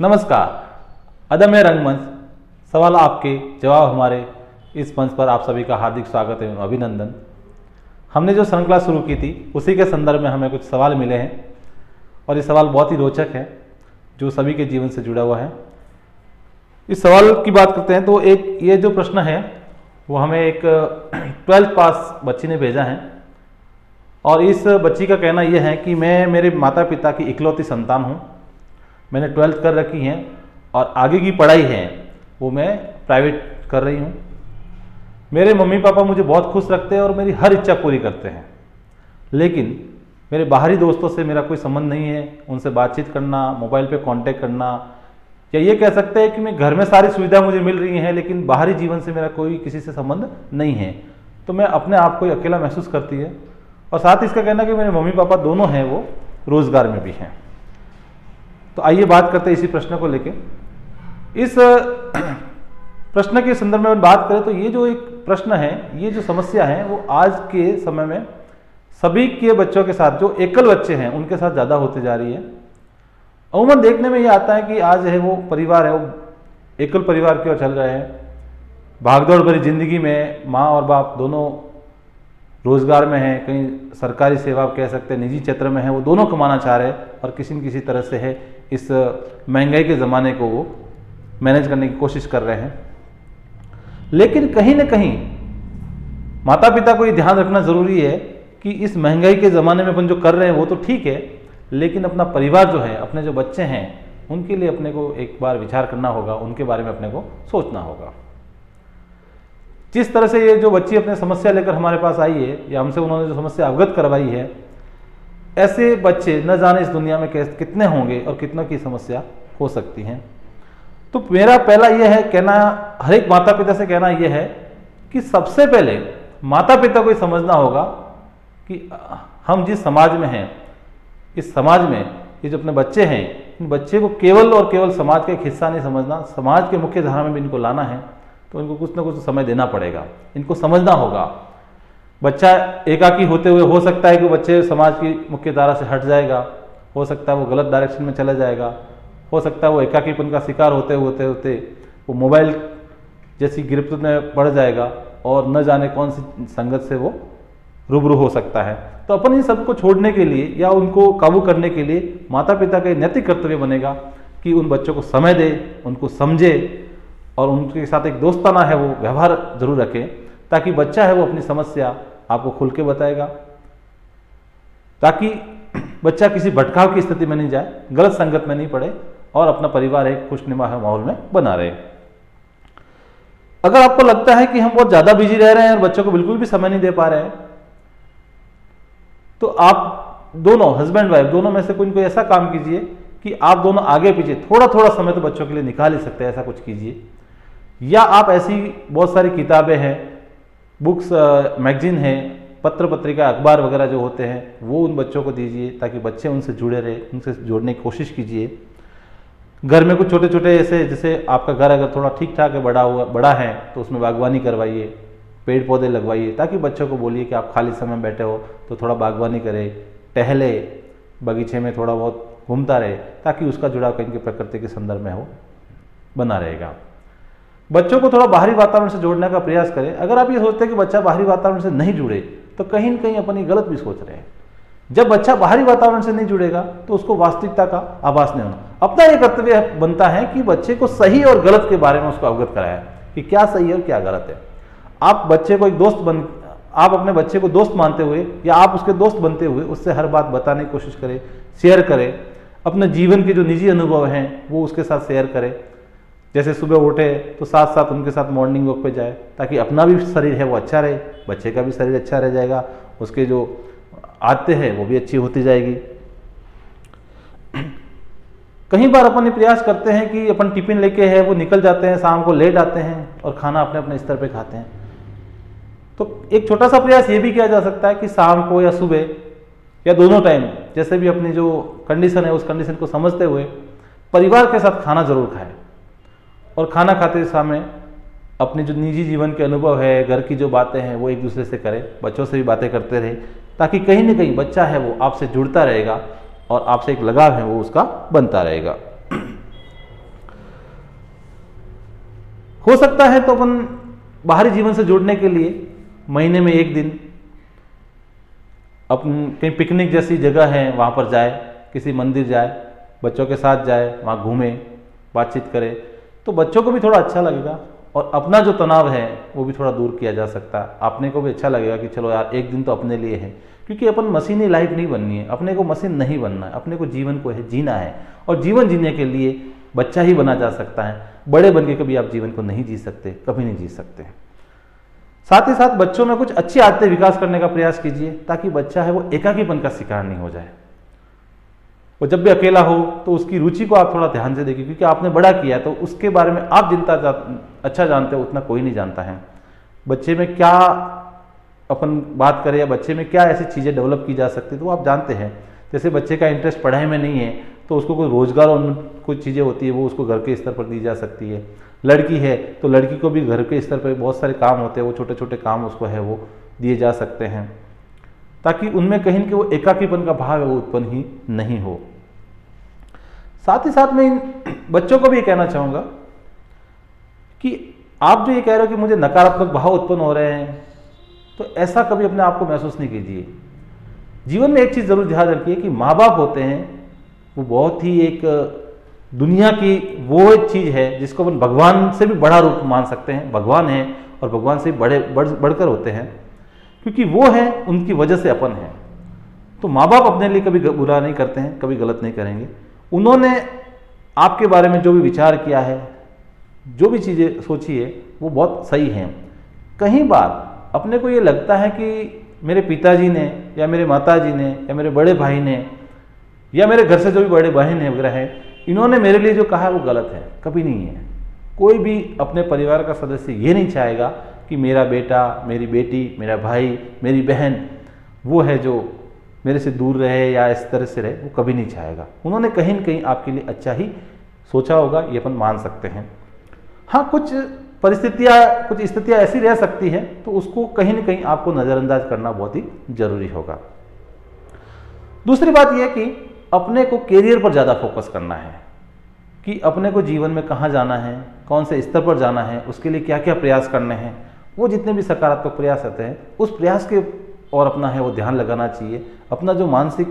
नमस्कार। अदम्य रंगमंच, सवाल आपके जवाब हमारे इस मंच पर आप सभी का हार्दिक स्वागत एवं अभिनंदन। हमने जो श्रृंखला शुरू की थी उसी के संदर्भ में हमें कुछ सवाल मिले हैं और ये सवाल बहुत ही रोचक है जो सभी के जीवन से जुड़ा हुआ है। इस सवाल की बात करते हैं तो एक ये जो प्रश्न है वो हमें एक 12th पास बच्ची ने भेजा है और इस बच्ची का कहना यह है कि मैं मेरे माता पिता की इकलौती संतान हूँ। मैंने 12th कर रखी है और आगे की पढ़ाई है वो मैं प्राइवेट कर रही हूँ। मेरे मम्मी पापा मुझे बहुत खुश रखते हैं और मेरी हर इच्छा पूरी करते हैं, लेकिन मेरे बाहरी दोस्तों से मेरा कोई संबंध नहीं है। उनसे बातचीत करना, मोबाइल पे कांटेक्ट करना, या ये कह सकते हैं कि मैं घर में सारी सुविधा मुझे मिल रही हैं लेकिन बाहरी जीवन से मेरा कोई किसी से संबंध नहीं है। तो मैं अपने आप को अकेला महसूस करती है और साथ ही इसका कहना कि मेरे मम्मी पापा दोनों हैं वो रोजगार में भी हैं। तो आइए बात करते हैं इसी प्रश्न को लेके। इस प्रश्न के संदर्भ में बात करें तो ये जो एक प्रश्न है, ये जो समस्या है वो आज के समय में सभी के बच्चों के साथ, जो एकल बच्चे हैं उनके साथ ज़्यादा होती जा रही है। अमूमन देखने में ये आता है कि आज है वो परिवार है वो एकल परिवार की ओर चल रहे हैं। भागदौड़ भरी जिंदगी में माँ और बाप दोनों रोजगार में हैं, कहीं सरकारी सेवा कह सकते हैं, निजी क्षेत्र में है, वो दोनों कमाना चाह रहे हैं और किसी न किसी तरह से है इस महंगाई के ज़माने को वो मैनेज करने की कोशिश कर रहे हैं। लेकिन कहीं ना कहीं माता पिता को ये ध्यान रखना ज़रूरी है कि इस महंगाई के ज़माने में अपन जो कर रहे हैं वो तो ठीक है, लेकिन अपना परिवार जो है, अपने जो बच्चे हैं, उनके लिए अपने को एक बार विचार करना होगा, उनके बारे में अपने को सोचना होगा। जिस तरह से ये जो बच्ची अपने समस्या लेकर हमारे पास आई है या हमसे उन्होंने जो समस्या अवगत करवाई है, ऐसे बच्चे न जाने इस दुनिया में कितने होंगे और कितनों की समस्या हो सकती हैं। तो मेरा पहला यह है कहना, हर एक माता पिता से कहना यह है कि सबसे पहले माता पिता को ये समझना होगा कि हम जिस समाज में हैं, इस समाज में ये जो अपने बच्चे हैं, इन बच्चे को केवल और केवल समाज का एक हिस्सा नहीं समझना, समाज के मुख्य धारा में भी इनको लाना है। तो इनको कुछ ना कुछ समय देना पड़ेगा, इनको समझना होगा। बच्चा एकाकी होते हुए हो सकता है कि बच्चे समाज की मुख्य धारा से हट जाएगा, हो सकता है वो गलत डायरेक्शन में चला जाएगा, हो सकता है वो एकाकीपन का शिकार होते होते वो मोबाइल जैसी गिरफ्त में पड़ जाएगा और न जाने कौन सी संगत से वो रूबरू हो सकता है। तो अपन इन सबको छोड़ने के लिए या उनको काबू करने के लिए माता पिता का नैतिक कर्तव्य बनेगा कि उन बच्चों को समय दे, उनको समझे और उनके साथ एक दोस्ताना है वो व्यवहार जरूर रखें, ताकि बच्चा है वो अपनी समस्या आपको खुल के बताएगा, ताकि बच्चा किसी भटकाव की स्थिति में नहीं जाए, गलत संगत में नहीं पड़े और अपना परिवार एक खुशनुमा माहौल में बना रहे। अगर आपको लगता है कि हम बहुत ज़्यादा बिजी रह रहे हैं और बच्चों को बिल्कुल भी समय नहीं दे पा रहे हैं, तो आप दोनों हस्बैंड वाइफ दोनों में से कोई ऐसा काम कीजिए कि आप दोनों आगे पीछे थोड़ा थोड़ा समय तो बच्चों के लिए निकाल ही सकते हैं, ऐसा कुछ कीजिए। या आप ऐसी बहुत सारी किताबें हैं, बुक्स, मैगजीन है, पत्र पत्रिका, अखबार वगैरह जो होते हैं वो उन बच्चों को दीजिए ताकि बच्चे उनसे जुड़े रहे, उनसे जोड़ने की कोशिश कीजिए। घर में कुछ छोटे छोटे ऐसे, जैसे आपका घर अगर थोड़ा ठीक ठाक है, बड़ा है, तो उसमें बागवानी करवाइए, पेड़ पौधे लगवाइए, ताकि बच्चों को बोलिए कि आप खाली समय में बैठे हो तो थोड़ा बागवानी करे, टहले, बगीचे में थोड़ा बहुत घूमता रहे, ताकि उसका जुड़ाव कहीं के प्रकृति के संदर्भ में हो बना रहेगा। बच्चों को थोड़ा बाहरी वातावरण से जोड़ने का प्रयास करें। अगर आप ये सोचते हैं कि बच्चा बाहरी वातावरण से नहीं जुड़े तो कहीं न कहीं अपनी गलत भी सोच रहे हैं। जब बच्चा बाहरी वातावरण से नहीं जुड़ेगा तो उसको वास्तविकता का आभास नहीं होना। अपना ये कर्तव्य बनता है कि बच्चे को सही और गलत के बारे में उसको अवगत कराया कि क्या सही है और क्या गलत है। आप बच्चे को आप अपने बच्चे को दोस्त मानते हुए या आप उसके दोस्त बनते हुए उससे हर बात बताने की कोशिश करें, शेयर करें। अपने जीवन के जो निजी अनुभव हैं वो उसके साथ शेयर करें। जैसे सुबह उठे तो साथ साथ उनके साथ मॉर्निंग वॉक पे जाए, ताकि अपना भी शरीर है वो अच्छा रहे, बच्चे का भी शरीर अच्छा रह जाएगा, उसके जो आदतें हैं वो भी अच्छी होती जाएगी। कई बार अपन ये प्रयास करते हैं कि अपन टिफिन लेके है वो निकल जाते हैं, शाम को लेट आते हैं और खाना अपने अपने स्तर पे खाते हैं। तो एक छोटा सा प्रयास ये भी किया जा सकता है कि शाम को या सुबह या दोनों टाइम, जैसे भी अपनी जो कंडीशन है उस कंडीशन को समझते हुए परिवार के साथ खाना जरूर खाएं और खाना खाते समय अपने जो निजी जीवन के अनुभव है, घर की जो बातें हैं वो एक दूसरे से करें, बच्चों से भी बातें करते रहे, ताकि कहीं ना कहीं बच्चा है वो आपसे जुड़ता रहेगा और आपसे एक लगाव है वो उसका बनता रहेगा। हो सकता है तो अपन बाहरी जीवन से जुड़ने के लिए महीने में एक दिन अपन कहीं पिकनिक जैसी जगह है वहाँ पर जाए, किसी मंदिर जाए, बच्चों के साथ जाए, वहाँ घूमें, बातचीत करें, तो बच्चों को भी थोड़ा अच्छा लगेगा और अपना जो तनाव है वो भी थोड़ा दूर किया जा सकता है। अपने को भी अच्छा लगेगा कि चलो यार एक दिन तो अपने लिए है, क्योंकि अपन मशीनी लाइफ नहीं बननी है, अपने को मशीन नहीं बनना है, अपने को जीवन को है जीना है। और जीवन जीने के लिए बच्चा ही बना जा सकता है, बड़े बन के कभी आप जीवन को नहीं जी सकते, कभी नहीं जी सकते। साथ ही साथ बच्चों में कुछ अच्छी आदतें विकास करने का प्रयास कीजिए, ताकि बच्चा है वो एकाकीपन का शिकार नहीं हो जाए। वो जब भी अकेला हो तो उसकी रुचि को आप थोड़ा ध्यान से देखिए, क्योंकि आपने बड़ा किया है तो उसके बारे में आप जितना अच्छा जानते हो उतना कोई नहीं जानता है। बच्चे में क्या अपन बात करें या बच्चे में क्या ऐसी चीज़ें डेवलप की जा सकती है तो आप जानते हैं। जैसे बच्चे का इंटरेस्ट पढ़ाई में नहीं है तो उसको कोई रोजगार और कुछ चीज़ें होती है वो उसको घर के स्तर पर दी जा सकती है। लड़की है तो लड़की को भी घर के स्तर पर बहुत सारे काम होते हैं, वो छोटे छोटे काम उसको है वो दिए जा सकते हैं, ताकि उनमें कहीं कि वो एकाकीपन का भाव है वो उत्पन्न ही नहीं हो। साथ ही साथ मैं इन बच्चों को भी ये कहना चाहूँगा कि आप जो ये कह रहे हो कि मुझे नकारात्मक भाव उत्पन्न हो रहे हैं, तो ऐसा कभी अपने आप को महसूस नहीं कीजिए। जीवन में एक चीज़ जरूर ध्यान रखिए कि माँ बाप होते हैं वो बहुत ही एक दुनिया की वो एक चीज़ है जिसको अपन भगवान से भी बड़ा रूप मान सकते हैं। भगवान है और भगवान से बढ़कर होते हैं, क्योंकि वो है उनकी वजह से अपन है। तो माँ बाप अपने लिए कभी बुरा नहीं करते हैं, कभी गलत नहीं करेंगे। उन्होंने आपके बारे में जो भी विचार किया है, जो भी चीज़ें सोची है वो बहुत सही हैं। कई बार अपने को ये लगता है कि मेरे पिताजी ने या मेरे माताजी ने या मेरे बड़े भाई ने या मेरे घर से जो भी बड़े बहन है वगैरह हैं, इन्होंने मेरे लिए जो कहा है वो गलत है। कभी नहीं है। कोई भी अपने परिवार का सदस्य ये नहीं चाहेगा कि मेरा बेटा, मेरी बेटी, मेरा भाई, मेरी बहन वो है जो मेरे से दूर रहे या इस तरह से रहे, वो कभी नहीं चाहेगा। उन्होंने कहीं न कहीं आपके लिए अच्छा ही सोचा होगा, ये अपन मान सकते हैं। हाँ, कुछ परिस्थितियाँ, कुछ स्थितियाँ ऐसी रह सकती हैं तो उसको कहीं न कहीं आपको नज़रअंदाज करना बहुत ही जरूरी होगा। दूसरी बात यह कि अपने को कैरियर पर ज़्यादा फोकस करना है कि अपने को जीवन में कहाँ जाना है, कौन से स्तर पर जाना है, उसके लिए क्या क्या प्रयास करने हैं। वो जितने भी सकारात्मक प्रयास होते हैं उस प्रयास के और अपना है वो ध्यान लगाना चाहिए। अपना जो मानसिक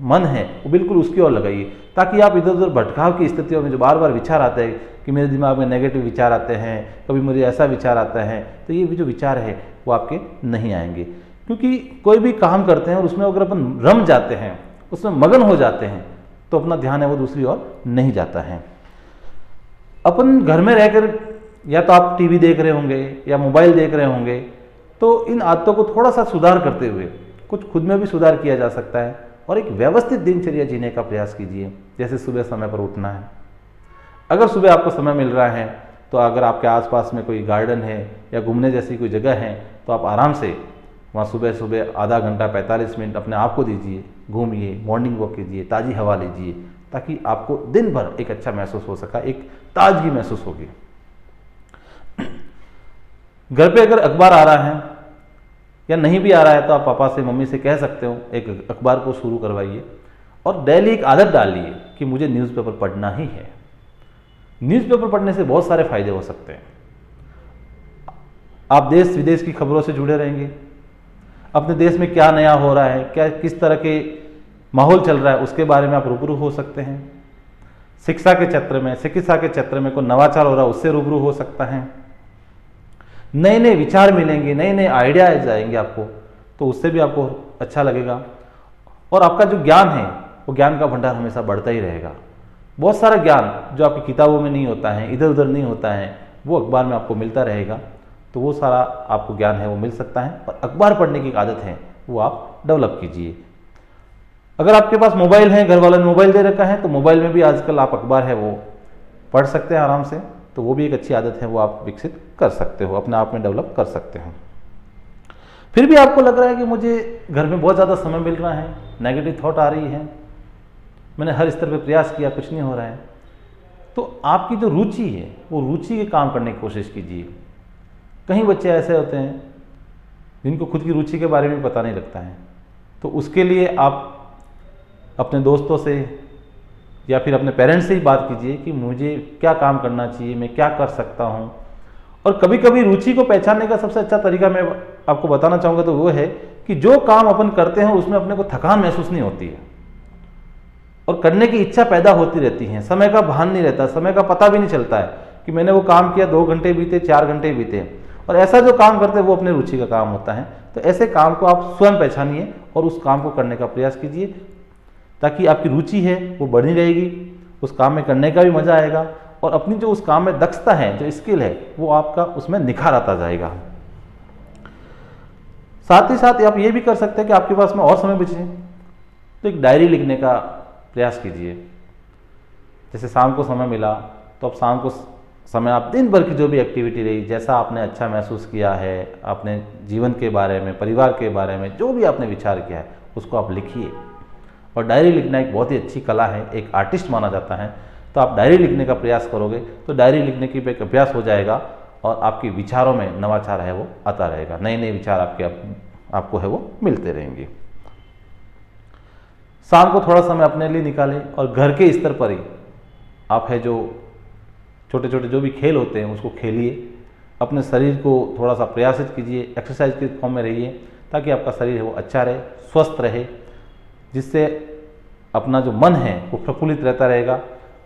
मन है वो बिल्कुल उसकी ओर लगाइए, ताकि आप इधर उधर भटकाव की स्थितियों में जो बार बार विचार आते हैं कि मेरे दिमाग में नेगेटिव विचार आते हैं, कभी मुझे ऐसा विचार आता है, तो ये जो विचार है वो आपके नहीं आएंगे। क्योंकि कोई भी काम करते हैं और उसमें अगर अपन रम जाते हैं, उसमें मगन हो जाते हैं, तो अपना ध्यान है वो दूसरी ओर नहीं जाता है। अपन घर में रहकर या तो आप टीवी देख रहे होंगे या मोबाइल देख रहे होंगे, तो इन आदतों को थोड़ा सा सुधार करते हुए कुछ खुद में भी सुधार किया जा सकता है और एक व्यवस्थित दिनचर्या जीने का प्रयास कीजिए। जैसे सुबह समय पर उठना है। अगर सुबह आपको समय मिल रहा है तो अगर आपके आसपास में कोई गार्डन है या घूमने जैसी कोई जगह है तो आप आराम से वहाँ सुबह सुबह आधा घंटा 45 मिनट अपने आप को दीजिए, घूमिए, मॉर्निंग वॉक कीजिए, ताज़ी हवा लीजिए, ताकि आपको दिन भर एक अच्छा महसूस हो सका, एक ताजगी महसूस होगी। घर पे अगर अखबार आ रहा है या नहीं भी आ रहा है तो आप पापा से, मम्मी से कह सकते हो एक अखबार को शुरू करवाइए और डेली एक आदत डालिए कि मुझे न्यूज़पेपर पढ़ना ही है। न्यूज़पेपर पढ़ने से बहुत सारे फायदे हो सकते हैं। आप देश विदेश की खबरों से जुड़े रहेंगे, अपने देश में क्या नया हो रहा है, क्या किस तरह के माहौल चल रहा है उसके बारे में आप रूबरू हो सकते हैं। शिक्षा के क्षेत्र में, चिकित्सा के क्षेत्र में कोई नवाचार हो रहा है उससे रूबरू हो सकता है। नए नए विचार मिलेंगे, नए नए आइडियाज आएंगे आपको, तो उससे भी आपको अच्छा लगेगा और आपका जो ज्ञान है वो ज्ञान का भंडार हमेशा बढ़ता ही रहेगा। बहुत सारा ज्ञान जो आपकी किताबों में नहीं होता है, इधर उधर नहीं होता है, वो अखबार में आपको मिलता रहेगा। तो वो सारा आपको ज्ञान है वो मिल सकता है और अखबार पढ़ने की आदत है वो आप डेवलप कीजिए। अगर आपके पास मोबाइल है, घर वालों ने मोबाइल दे रखा है, तो मोबाइल में भी आजकल आप अखबार है वो पढ़ सकते हैं आराम से। तो वो भी एक अच्छी आदत है, वो आप विकसित कर सकते हो, अपने आप में डेवलप कर सकते हो। फिर भी आपको लग रहा है कि मुझे घर में बहुत ज़्यादा समय मिल रहा है, नेगेटिव थॉट आ रही है, मैंने हर स्तर पर प्रयास किया, कुछ नहीं हो रहा है, तो आपकी जो रुचि है वो रुचि के काम करने की कोशिश कीजिए। कई बच्चे ऐसे होते हैं जिनको खुद की रुचि के बारे में पता नहीं लगता है, तो उसके लिए आप अपने दोस्तों से, या फिर अपने पेरेंट्स से ही बात कीजिए कि मुझे क्या काम करना चाहिए, मैं क्या कर सकता हूँ। और कभी कभी रुचि को पहचानने का सबसे अच्छा तरीका मैं आपको बताना चाहूँगा तो वो है कि जो काम अपन करते हैं उसमें अपने को थकान महसूस नहीं होती है और करने की इच्छा पैदा होती रहती है, समय का भान नहीं रहता, समय का पता भी नहीं चलता है कि मैंने वो काम किया, 2 घंटे बीते, 4 घंटे बीते। और ऐसा जो काम करते हैं वो अपने रुचि का काम होता है। तो ऐसे काम को आप स्वयं पहचानिए और उस काम को करने का प्रयास कीजिए, ताकि आपकी रुचि है वो बढ़ी रहेगी, उस काम में करने का भी मजा आएगा और अपनी जो उस काम में दक्षता है, जो स्किल है, वो आपका उसमें निखार आता जाएगा। साथ ही साथ आप ये भी कर सकते हैं कि आपके पास में और समय बचे तो एक डायरी लिखने का प्रयास कीजिए। जैसे शाम को समय मिला तो अब शाम को समय आप दिन भर की जो भी एक्टिविटी रही, जैसा आपने अच्छा महसूस किया है, अपने जीवन के बारे में, परिवार के बारे में जो भी आपने विचार किया है उसको आप लिखिए। और डायरी लिखना एक बहुत ही अच्छी कला है, एक आर्टिस्ट माना जाता है। तो आप डायरी लिखने का प्रयास करोगे तो डायरी लिखने की एक अभ्यास हो जाएगा और आपके विचारों में नवाचार है वो आता रहेगा, नए नए विचार आपको है वो मिलते रहेंगे। शाम को थोड़ा समय अपने लिए निकालें और घर के स्तर पर ही आप है जो छोटे छोटे जो भी खेल होते हैं उसको खेलिए। अपने शरीर को थोड़ा सा प्रयासित कीजिए, एक्सरसाइज के फॉर्म में रहिए, ताकि आपका शरीर है वो अच्छा रहे, स्वस्थ रहे, जिससे अपना जो मन है वो प्रफुल्लित रहता रहेगा।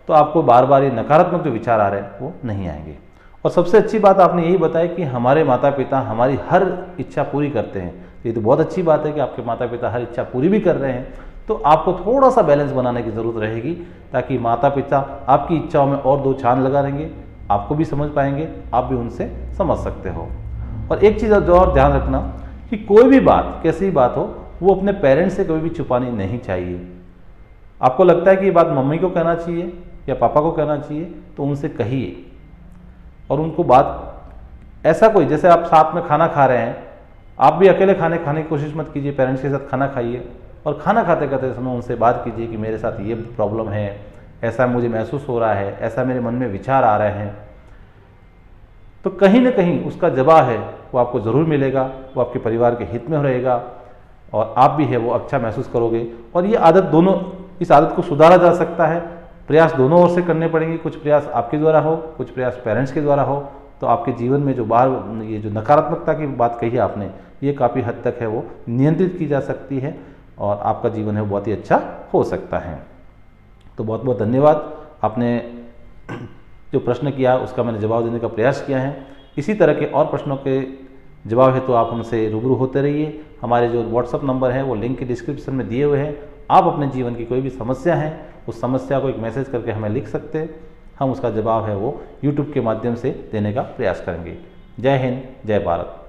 तो आपको बार बार ये नकारात्मक जो विचार आ रहे हैं वो नहीं आएंगे। और सबसे अच्छी बात आपने यही बताई कि हमारे माता पिता हमारी हर इच्छा पूरी करते हैं। ये तो बहुत अच्छी बात है कि आपके माता पिता हर इच्छा पूरी भी कर रहे हैं। तो आपको थोड़ा सा बैलेंस बनाने की ज़रूरत रहेगी, ताकि माता पिता आपकी इच्छाओं में और 2 चांद लगा रहेंगे, आपको भी समझ पाएंगे, आप भी उनसे समझ सकते हो। और एक चीज़ जो और ध्यान रखना कि कोई भी बात, कैसी भी बात हो, वो अपने पेरेंट्स से कभी भी छुपानी नहीं चाहिए। आपको लगता है कि ये बात मम्मी को कहना चाहिए या पापा को कहना चाहिए तो उनसे कहिए। और उनको बात ऐसा कोई, जैसे आप साथ में खाना खा रहे हैं, आप भी अकेले खाने की कोशिश मत कीजिए, पेरेंट्स के साथ खाना खाइए और खाना खाते खाते समय उनसे बात कीजिए कि मेरे साथ ये प्रॉब्लम है, ऐसा मुझे महसूस हो रहा है, ऐसा मेरे मन में विचार आ रहे हैं। तो कहीं ना कहीं उसका जवाब है वो आपको ज़रूर मिलेगा, वो आपके परिवार के हित में रहेगा और आप भी है वो अच्छा महसूस करोगे। और ये आदत इस आदत को सुधारा जा सकता है। प्रयास दोनों ओर से करने पड़ेंगे, कुछ प्रयास आपके द्वारा हो, कुछ प्रयास पेरेंट्स के द्वारा हो। तो आपके जीवन में ये जो नकारात्मकता की बात कही है आपने, ये काफ़ी हद तक है वो नियंत्रित की जा सकती है और आपका जीवन है वो बहुत ही अच्छा हो सकता है। तो बहुत बहुत धन्यवाद। आपने जो प्रश्न किया उसका मैंने जवाब देने का प्रयास किया है। इसी तरह के और प्रश्नों के जवाब है तो आप हमसे रूबरू होते रहिए। हमारे जो व्हाट्सअप नंबर है वो लिंक के डिस्क्रिप्शन में दिए हुए हैं। आप अपने जीवन की कोई भी समस्या है उस समस्या को एक मैसेज करके हमें लिख सकते हैं, हम उसका जवाब है वो यूट्यूब के माध्यम से देने का प्रयास करेंगे। जय हिंद, जय भारत।